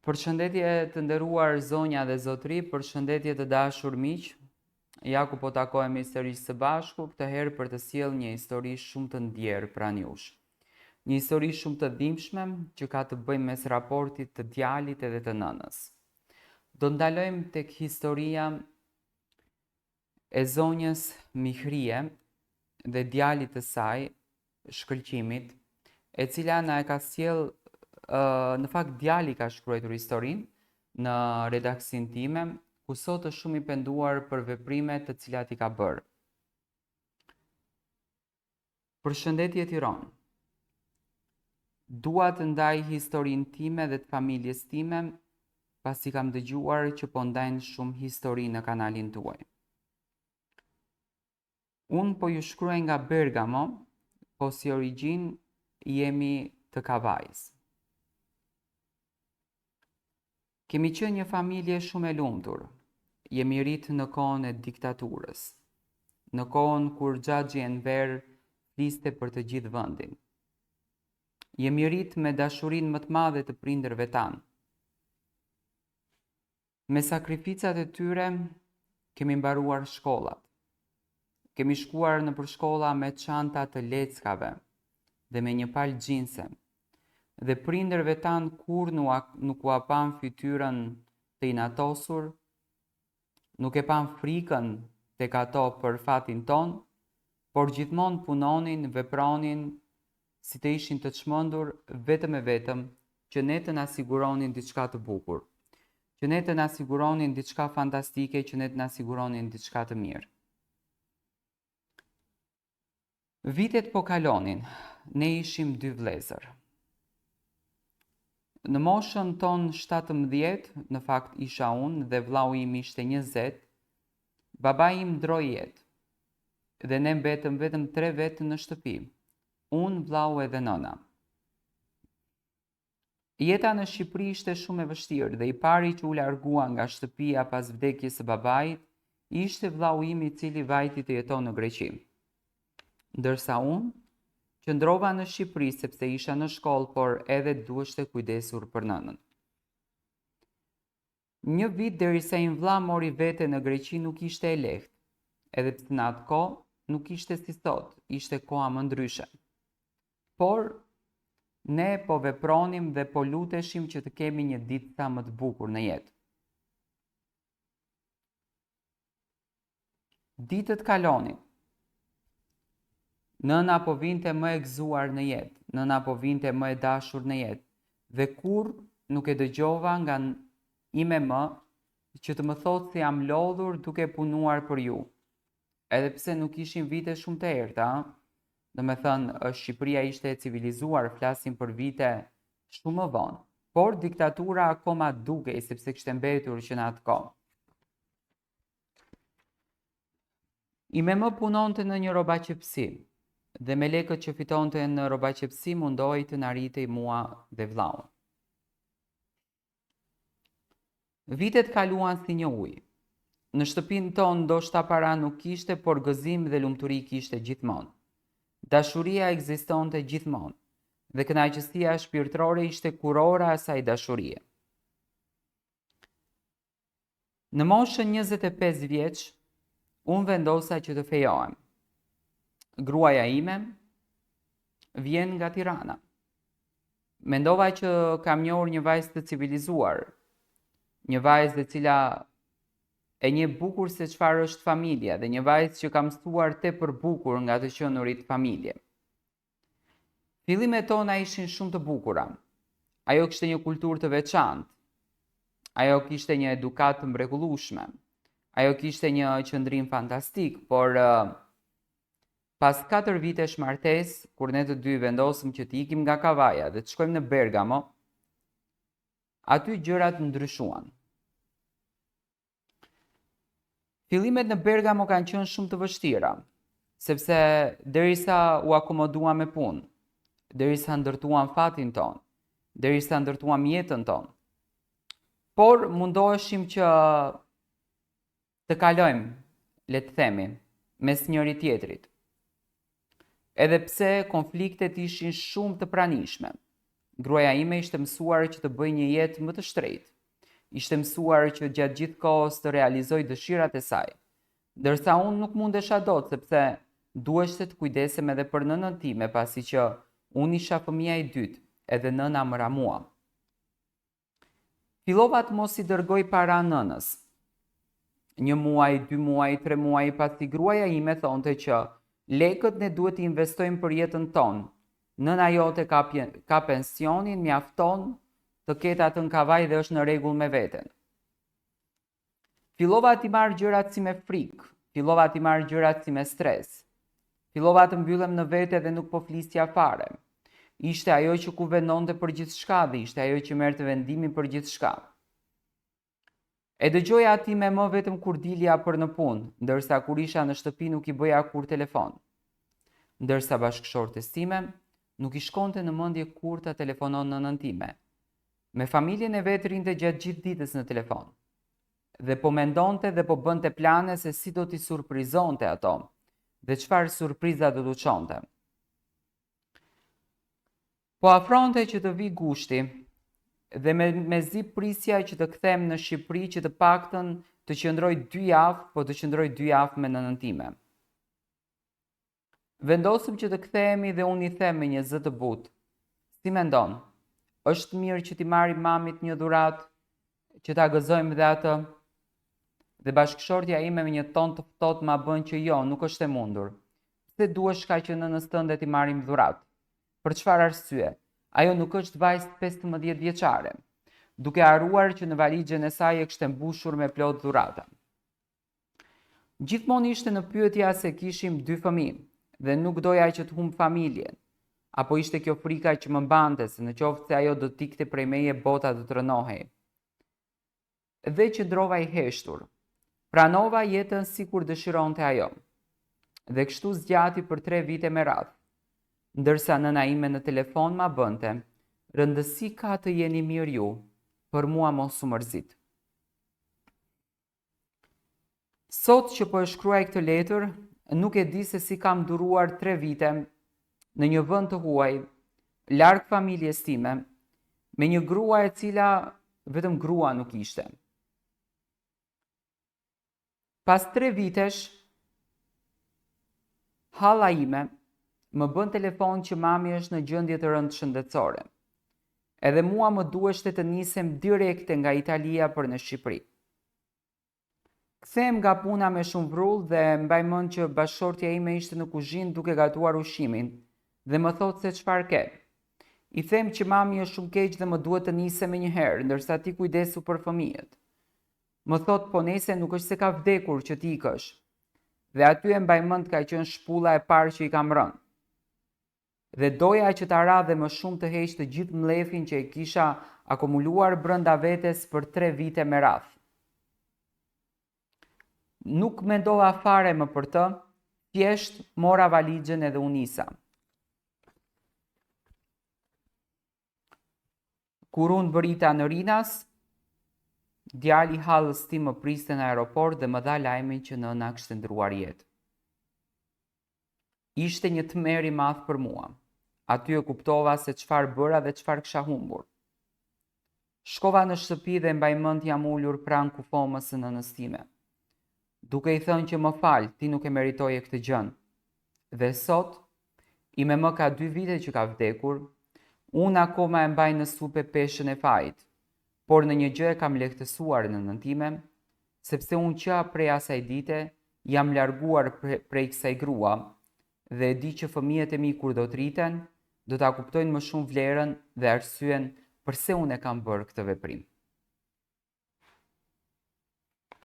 Përshëndetje të nderuar zonja dhe zotëri, përshëndetje të dashur miq. Ja ku po takohemi sërish së bashku, këtë herë për të sjellë një histori shumë të ndjerë pranë jush. Një histori shumë të dhimbshme që ka të bëjë mes raportit të djalit edhe të nënës. Do ndalojmë tek historia e zonjës Mihrie dhe djalit të saj, Shkëlqimit, e cila na e ka sjell në fakt djali ka shkruar historinë në redaksin time, ku sot është shumë i penduar për veprimet të cilat i ka bërë. Përshëndetje Tiranë. Dua të ndaj historinë time dhe të familjes time, pasi kam dëgjuar që po ndajnë shumë histori në kanalin tuaj. Unë po ju shkruaj nga Bergamo, po si origjinë jemi të Kavajës. Kemi qenë një familje shumë e lumtur. Jemi rritë në kohën e diktaturës, në kohën kur Xhaxhi Enver fliste për të gjithë vendin. Jemi rritë me dashurinë më të madhe të prindërve tanë. Me sakrificat e tyre kemi mbaruar shkollat. Kemi shkuar në përshkolla me çanta të leckave dhe me një palë xhinse. Dhe prindërve tanë kur nuk u apan fytyrën të inatosur, nuk e pan frikën tek ato për fatin ton, por gjithmonë punonin, vepronin, si të ishin të çmendur vetëm e vetëm që ne të na siguronin diçka të bukur, që ne të na siguronin diçka fantastike, që ne të na siguronin diçka të mirë. Vitet po kalonin, ne ishim 2 vëllezër. Në moshën ton 17, në fakt isha unë dhe vllau im ishte 20, babai im ndroi jetë dhe ne mbetëm vetëm 3 vetë në shtëpi, unë, vllau edhe nëna. Jeta në Shqipëri ishte shumë e vështirë dhe i pari që u largua nga shtëpia pas vdekjes së babait ishte vllau im i cili vajti të jeton në Greqi. Ndërsa unë qëndrova në Shqipëri sepse isha në shkollë, por edhe duheshte kujdesur për nënën. Një vit derisa im vlla mori vete në Greqi nuk ishte e lehtë, edhe pse në atë kohë nuk ishte si sot, ishte koha më ndryshe. Por ne po vepronim dhe po luteshim që të kemi një ditë sa më të bukur në jetë. Ditët kalonin. Nëna po vinte më e gëzuar në jetë, nëna po vinte më e dashur në jetë, dhe kur nuk e dëgjova nga ime më që të më thotë se jam lodhur duke punuar për ju. Edhe pse nuk ishin vite shumë të errta, domethënë Shqipëria ishte e civilizuar, flasim për vite shumë më vonë, por diktatura akoma dukej sepse kishte mbetur që në atë kohë. Ime më punonte në një robaqepsi, dhe me lekët që fitonte në robaqepsi mundohej të na rritej mua dhe vllaun. Vitet kaluan si një ujë. Në shtëpinë tonë ndoshta para nuk kishte, por gëzim dhe lumturi kishte gjithmonë. Dashuria ekzistonte gjithmonë dhe kënaqësia shpirtërore ishte kurora e asaj dashurie. Në moshën 25 vjeç, unë vendosa që të fejohem. Gruaja ime vjen nga Tirana. Mendova që kam njohur një vajzë të civilizuar, një vajzë e cila e njeh bukur se çfarë është familja dhe një vajzë që ka mësuar tepër bukur nga të qenurit familje. Fillimet tona ishin shumë të bukura. Ajo kishte një kulturë të veçantë. Ajo kishte një edukat të mrekullueshme. Ajo kishte një qëndrim fantastik, por pas 4 vitesh martesë, kur ne të dy vendosëm që të ikim nga Kavaja dhe të shkojmë në Bergamo, aty gjërat ndryshuan. Fillimet në Bergamo kanë qenë shumë të vështira, sepse derisa u akomoduam me punë, derisa ndërtuam fatin ton, derisa ndërtuam jetën ton, por mundoheshim që të kalojmë, le të themi, mes njëri tjetrit. Edhe pse konfliktet ishin shumë të pranishme, Gruaja ime ishte mësuar që të bëj një jetë më të shtrejtë. Ishte mësuar që gjatë gjithë kohës të realizoj dëshirat e saj. Ndërsa unë nuk mundesha dot sepse duheshte të kujdesem edhe për nënën time, pasi që unë isha fëmia i dytë, edhe nëna më ra mua. Fillova të mos i dërgoj para nënës. 1 muaj, 2 muaj, 3 muaj, pasi gruaja ime thonte që lekët ne duhet të investojmë për jetën tonë. Nëna jote ka pensionin, mjafton të ketë atë në kavaj dhe është në rregull me veten. Fillova t'i marr gjërat si me frikë, fillova t'i marr gjërat si me stres. Fillova të mbyllem në vete dhe nuk po flisja fare. Ishte ajo që kuvendonte për gjithçka dhe ishte ajo që merrte vendimin për gjithçka. E dëgjoja ati me më vetëm kur dilja për në punë, ndërsa kur isha në shtëpi nuk i bëja kur telefon. Ndërsa bashkëshortes time nuk i shkonte në mendje kur ta telefonon nënën time. Me familjen e vet rinte gjatë gjithë ditës në telefon. Dhe po mendonte dhe po bënte plane se si do t'i surprizonte ato dhe çfarë surpriza do t'u çonte. Po afronte që të vi gushti dhe me zi prisja që të kthem në Shqipëri që të paktën të qëndroj 2 javë, po të qëndroj 2 javë me nënën time. Vendosëm që të kthehemi dhe unë i them me një zë të butë. Si mendon? Është mirë që t'i marrim mamit një dhuratë, që ta gëzojmë dhe atë? Dhe bashkëshortja ime me një ton të ftohtë ma bën që jo, nuk është e mundur. Pse duhesh kaq që nënës tënde t'i marrim dhuratë? Për çfarë arsye? Ajo nuk është vajzë 15 vjeçare, duke harruar që në valixhen e saj e kishte mbushur me plot dhurata. Gjithmonë ishte në pyetja se kishim 2 fëmijë dhe nuk doja që të humb familjen. Apo ishte kjo frika që më mbante se në qoftë se ajo do t'ikte prej meje bota do të rënohej. Dhe qëndrova i heshtur. Pranova jetën sikur dëshironte ajo. Dhe kështu zgjati për 3 vite me radhë. Ndërsa nëna ime në telefon ma bënte, rëndësi ka të jeni mirë ju, për mua mos u mërzit. Sot që po e shkruaj këtë letër, nuk e di se si kam duruar 3 vite në një vend të huaj, larg familjes time, me një grua e cila vetëm grua nuk ishte. Pas 3 vitesh, halla ime më bën telefon që mami është në gjendje të rëndë shëndetësore. Edhe mua më duheshte të nisem direkte nga Italia për në Shqipëri. Kthehem nga puna me shumë vrull dhe mbaj mend që bashkëshortja ime ishte në kuzhinë duke gatuar ushqimin dhe më thot se çfarë ke. I them që mami është shumë keq dhe më duhet të nisem menjëherë, ndërsa ti kujdesu për fëmijët. Më thot po nese nuk është se ka vdekur që ti ikësh. Dhe aty e mbaj mend ka qenë shpulla e parë që i kam rënë. Dhe doja që ta ra dhe më shumë të heq të gjithë mlefin që e kisha akumuluar brenda vetes për 3 vite me radhë. Nuk mendova fare më për të, thjesht mora valixhen edhe u nisa. Kur unë bërita në Rinas, djali hallës tim më priste në aeroport dhe më dha lajmin që nëna kishte ndruar jetë. Ishte një tmerr i madh për mua. Aty e kuptova se çfarë bëra dhe çfarë kisha humbur. Shkova në shtëpi dhe mbaj mend jam ulur pranë kufomës së nënës time. Duke i thënë që më fal, ti nuk e meritoje këtë gjën. Dhe sot, i me më ka 2 vite që ka vdekur, unë akoma e mbaj në supe peshën e fajit, por në një gjë e kam lehtësuar nënën time, sepse unë që prej asaj dite jam larguar prej kësaj grua dhe e di që fëmijët e mi kur do të rriten, do ta kuptojnë më shumë vlerën dhe arsyen pse unë e kam bërë këtë veprim.